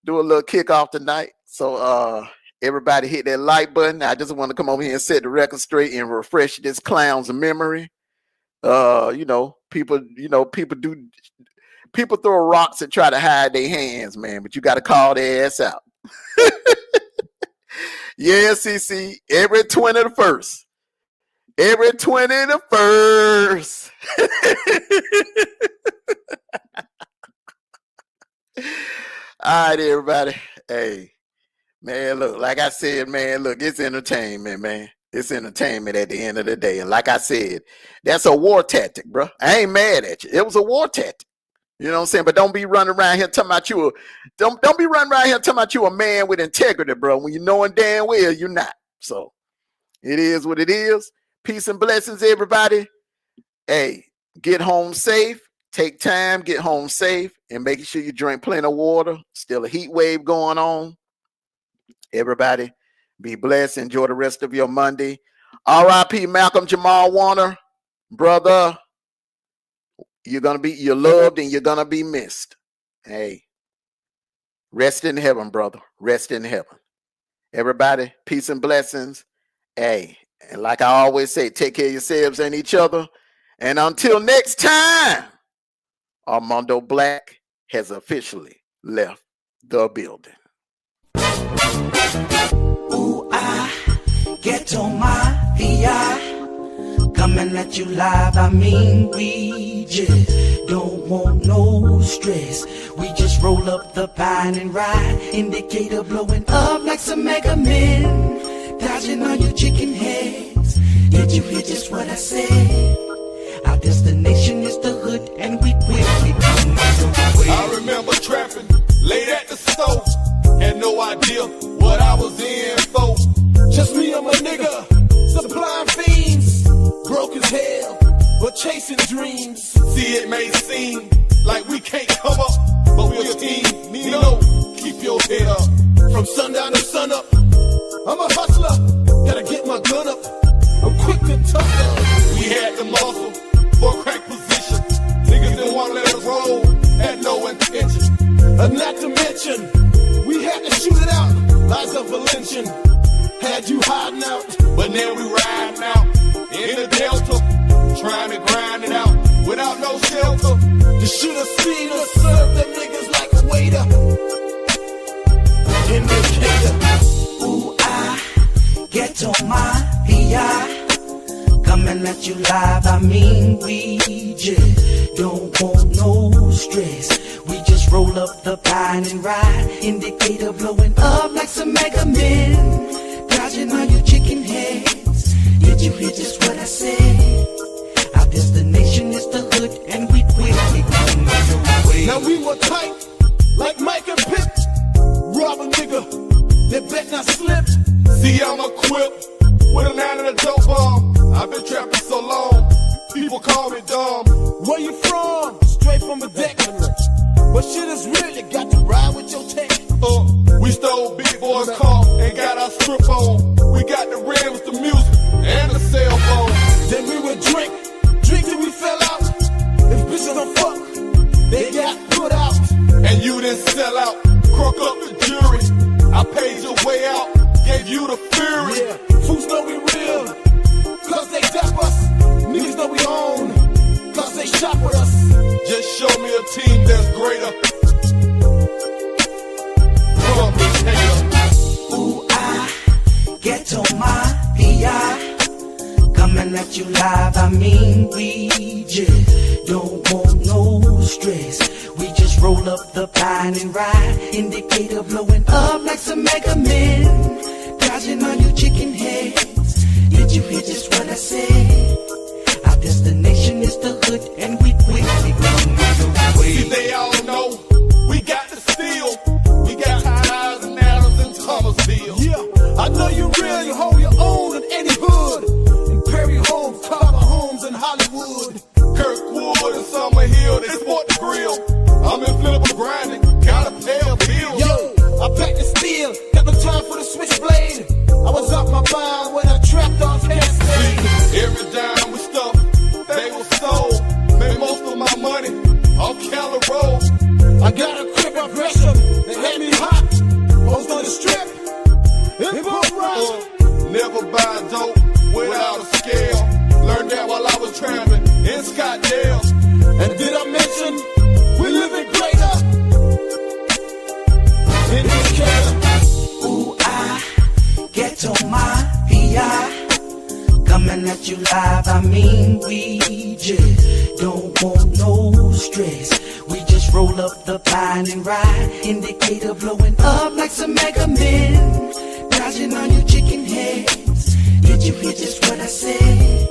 do a little kickoff tonight. So everybody hit that like button. I just want to come over here and set the record straight and refresh this clown's memory. People throw rocks and try to hide their hands, man, but you got to call their ass out. Yeah, CC, every 21st. Every 21st. All right, everybody. Hey, man, look, like I said, man, look, it's entertainment, man. It's entertainment at the end of the day. And like I said, that's a war tactic, bro. I ain't mad at you. It was a war tactic. You know what I'm saying? But don't be running around here talking about you. Don't be running around here talking about you a man with integrity, bro. When you knowing damn well you're not. So it is what it is. Peace and blessings, everybody. Hey, get home safe. Take time, get home safe, and making sure you drink plenty of water. Still a heat wave going on. Everybody, be blessed. Enjoy the rest of your Monday. R.I.P. Malcolm Jamal Warner, brother. You're loved and you're gonna be missed. Hey, rest in heaven, brother. Rest in heaven. Everybody, peace and blessings. Hey, and like I always say, take care of yourselves and each other. And until next time, Armando Black has officially left the building. Ooh, I get on my VI. Coming at you live, I mean we just don't want no stress. We just roll up the pine and ride, indicator blowing up like some mega men, dodging all your chicken heads. Did you hear just what I said? Our destination is the hood and we quit. I remember trapping late at the store, had no idea what I was in for. Just me and my nigga, supplying fiends, broke as hell, but chasing dreams. See, it may seem like we can't come up, but head up. From sundown to sun up, I'm a hustler, gotta get my gun up. I'm quick to tucker. We had the muscle for crack position. Niggas didn't want to let us roll, had no intention. And not to mention, we had to shoot it out. Lies of a lynching, had you hiding out. But now we riding out in the Delta, trying to grind it out without no shelter. You should have seen us serve them niggas like a waiter. Indicator. Ooh, I get on my VI. Coming at you live, I mean we just don't want no stress. We just roll up the pine and ride. Indicator blowing up like some mega men. Dodging all your chicken heads. Did you hear just what I said? Our destination is the hood and we quickly come your way. Now we were tight, like Mike and Pip. Rob a nigga, they bet not slip. See, I'm equipped with a 9 and a dope bomb. I've been trapping so long, people call me dumb. Where you from? Straight from the deck. But shit is real, you got to ride with your tech. We stole big boy's car and got our strip on. We got the rims, the music, and the cell phone. Then we would drink till we fell out. If bitches don't fuck, they got put out. And you didn't sell out, crook up the jury. I paid your way out, gave you the fury. Yeah, fools know we real, cause they dap us. Niggas know we own, cause they shop with us. Just show me a team that's greater. Ooh, I get on my VI. Coming at you live, I mean we just don't want no stress. We just roll up the pine and ride. Indicator blowing up like some mega men. Dodging on your chicken heads. Did you hear just what I said? Our destination is the hood and we quickly come your way. See, they all know we got the steel. We got ties and Adams in Thomasville. Yeah, I know you real, you hold your own in any hood. In Perry Homes, Carter Homes in Hollywood. Kirkwood and Summer Hill, they sport the grill. I'm in Flipper grinding, gotta pay a bill. Yo, I packed the steel, got no time for the switchblade. I was off my mind when I trapped off Cascade. Every dime we stuffed, they were sold. Made most of my money off Keller Road. I got a crib of Gresham, they had me hot. Post on the strip, import rock. Never buy dope without a scale. Learned that while I was traveling in Scottsdale. And did I mention we living greater? Indicator. Ooh, I get on my VI. Coming at you live, I mean we just don't want no stress. We just roll up the pine and ride. Indicator blowing up like some mega men. Dodging on your chicken heads. Did you hear just what I said?